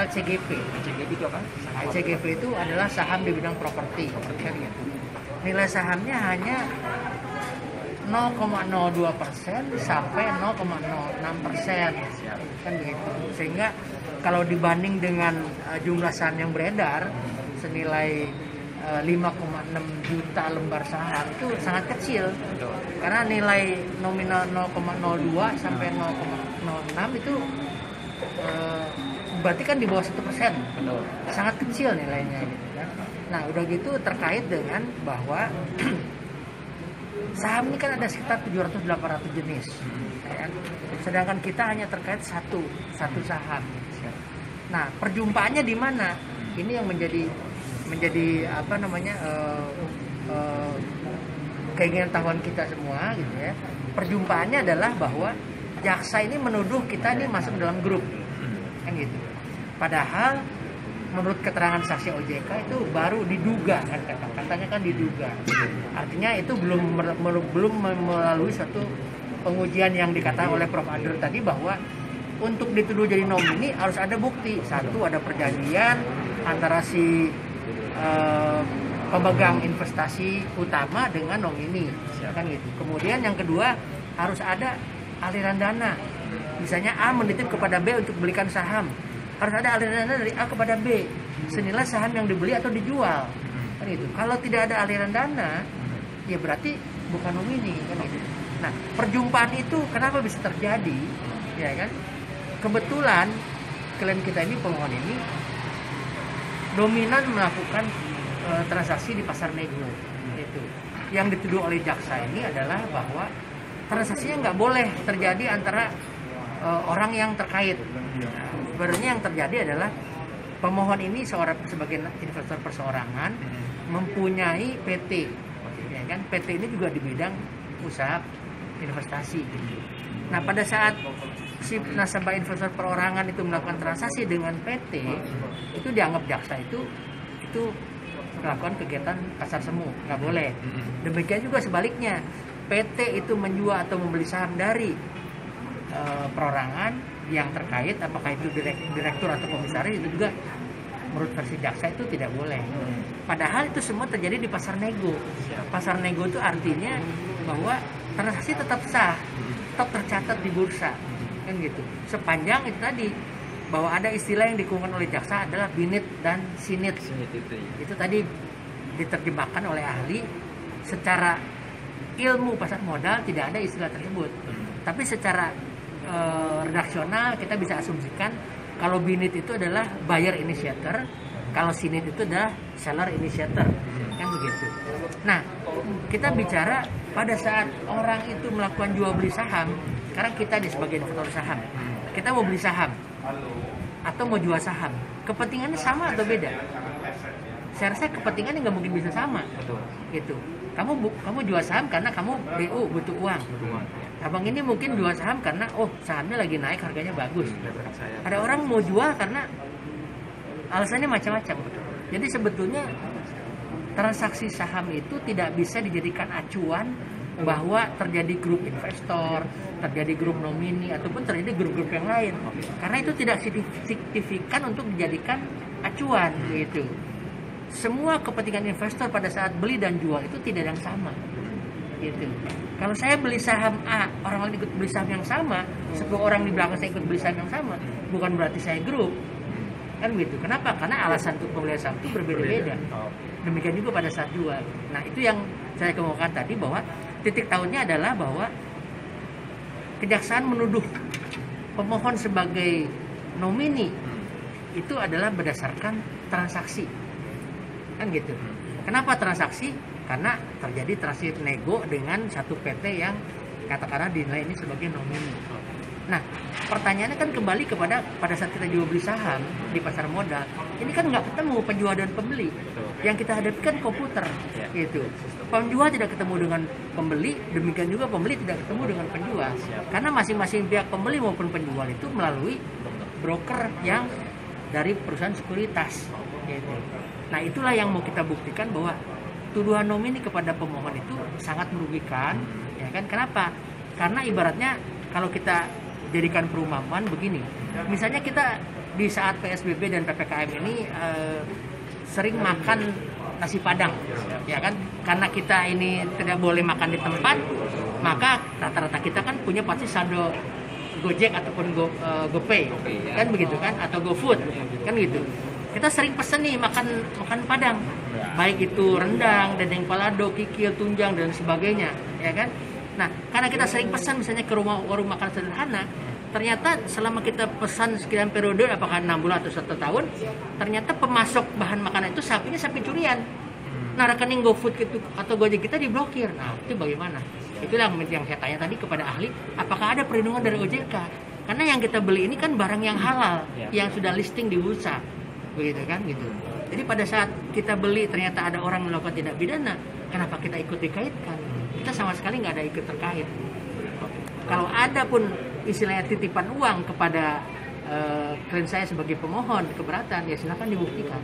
LCGP. LCGP itu apa? LCGP itu adalah saham di bidang properti. Kan gitu. Nilai sahamnya hanya 0,02% sampai 0,06%, kan begitu. Sehingga kalau dibanding dengan jumlah saham yang beredar senilai 5,6 juta lembar saham itu sangat kecil. Karena nilai nominal 0,02 sampai 0,06 itu berarti kan di bawah 1%. Sangat kecil nilainya gitu kan. Nah, udah gitu terkait dengan bahwa saham ini kan ada sekitar 700-800 jenis, ya kan? Sedangkan kita hanya terkait satu saham. Nah, perjumpaannya di mana? Ini yang menjadi apa namanya keinginan tahuan kita semua, gitu ya. Perjumpaannya adalah bahwa jaksa ini menuduh kita ini masuk dalam grup, kan gitu. Padahal menurut keterangan saksi OJK itu baru diduga, kan katanya kan diduga. Artinya itu belum melalui satu pengujian yang dikatakan oleh Prof. Adler tadi bahwa untuk dituduh jadi nomini harus ada bukti. Satu, ada perjanjian antara si pemegang investasi utama dengan nomini, kan gitu. Kemudian yang kedua harus ada aliran dana. Misalnya A menitip kepada B untuk belikan saham. Harus ada aliran dana dari A kepada B senilai saham yang dibeli atau dijual, kan gitu. Kalau tidak ada aliran dana, ya berarti bukan nomini, kan gitu. Nah, perjumpaan itu kenapa bisa terjadi, ya kan? Kebetulan klien kita ini, pemohon ini dominan melakukan transaksi di pasar nego, itu. Yang dituduh oleh jaksa ini adalah bahwa transaksinya nggak boleh terjadi antara orang yang terkait. Sebenarnya yang terjadi adalah pemohon ini sebagai investor perseorangan mempunyai PT, ya kan? PT ini juga di bidang usaha investasi. Gitu. Nah, pada saat si nasabah investor perorangan itu melakukan transaksi dengan PT, itu dianggap jaksa itu melakukan kegiatan pasar semu, nggak boleh. Demikian juga sebaliknya, PT itu menjual atau membeli saham dari perorangan yang terkait, apakah itu direktur atau komisaris, itu juga menurut versi jaksa itu tidak boleh. Padahal itu semua terjadi di pasar nego. Pasar nego itu artinya bahwa transaksi tetap sah, tetap tercatat di bursa, kan gitu. Sepanjang itu tadi bahwa ada istilah yang dikemukakan oleh jaksa adalah binit dan sinit. Itu tadi diterjemahkan oleh ahli. Secara ilmu pasar modal tidak ada istilah tersebut, tapi secara redaksional kita bisa asumsikan kalau binit itu adalah buyer initiator, kalau sinit itu adalah seller initiator, kan begitu. Nah, kita bicara pada saat orang itu melakukan jual beli saham. Sekarang kita sebagai investor saham, kita mau beli saham atau mau jual saham, kepentingannya sama atau beda? Saya rasa kepentingannya nggak mungkin bisa sama, gitu. Kamu jual saham karena kamu BU butuh uang. Abang ini mungkin jual saham karena sahamnya lagi naik, harganya bagus. Ada orang mau jual karena alasannya macam-macam. Jadi sebetulnya transaksi saham itu tidak bisa dijadikan acuan bahwa terjadi grup investor, terjadi grup nomini, ataupun terjadi grup-grup yang lain. Karena itu tidak signifikan untuk dijadikan acuan, gitu. Semua kepentingan investor pada saat beli dan jual itu tidak yang sama, gitu. Kalau saya beli saham A, orang lain ikut beli saham yang sama, 10 orang di belakang saya ikut beli saham yang sama, bukan berarti saya grup, kan gitu. Kenapa? Karena alasan untuk pembelian saham itu berbeda-beda. Demikian juga pada saat jual. Nah, itu yang saya kemukakan tadi, bahwa titik tahunya adalah bahwa kejaksaan menuduh pemohon sebagai nomini itu adalah berdasarkan transaksi, kan gitu. Kenapa transaksi? Karena terjadi transaksi nego dengan satu PT yang katakanlah dinilai ini sebagai nomini. Nah, pertanyaannya kan kembali kepada pada saat kita jual beli saham di pasar modal, ini kan nggak ketemu penjual dan pembeli. Yang kita hadapi kan komputer, gitu. Penjual tidak ketemu dengan pembeli, demikian juga pembeli tidak ketemu dengan penjual. Karena masing-masing pihak pembeli maupun penjual itu melalui broker yang dari perusahaan sekuritas, gitu. Nah, itulah yang mau kita buktikan bahwa tuduhan nomini kepada pemohon itu sangat merugikan, ya kan? Kenapa? Karena ibaratnya kalau kita jadikan perumpamaan begini, misalnya kita di saat PSBB dan PPKM ini sering makan nasi padang, ya kan? Karena kita ini tidak boleh makan di tempat, maka rata-rata kita kan punya pasti saldo Gojek ataupun GoPay, kan begitu kan? Atau GoFood, kan gitu. Kita sering pesen nih makan padang, baik itu rendang, dendeng balado, kikil, tunjang dan sebagainya, ya kan? Nah, karena kita sering pesan misalnya ke rumah warung makan sederhana, ternyata selama kita pesan sekian periode, apakah 6 bulan atau 1 tahun, ternyata pemasok bahan makanan itu sapinya sapi curian. Nah, rekening GoFood gitu atau Gojek kita diblokir. Nah, itu bagaimana? Itulah yang saya tanya tadi kepada ahli, apakah ada perlindungan dari OJK? Karena yang kita beli ini kan barang yang halal, yang sudah listing di bursa, begitu kan gitu. Jadi pada saat kita beli ternyata ada orang melakukan tindak pidana, kenapa kita ikut dikaitkan? Kita sama sekali nggak ada ikut terkait. Kalau ada pun istilahnya titipan uang kepada klien saya sebagai pemohon keberatan, ya silakan dibuktikan.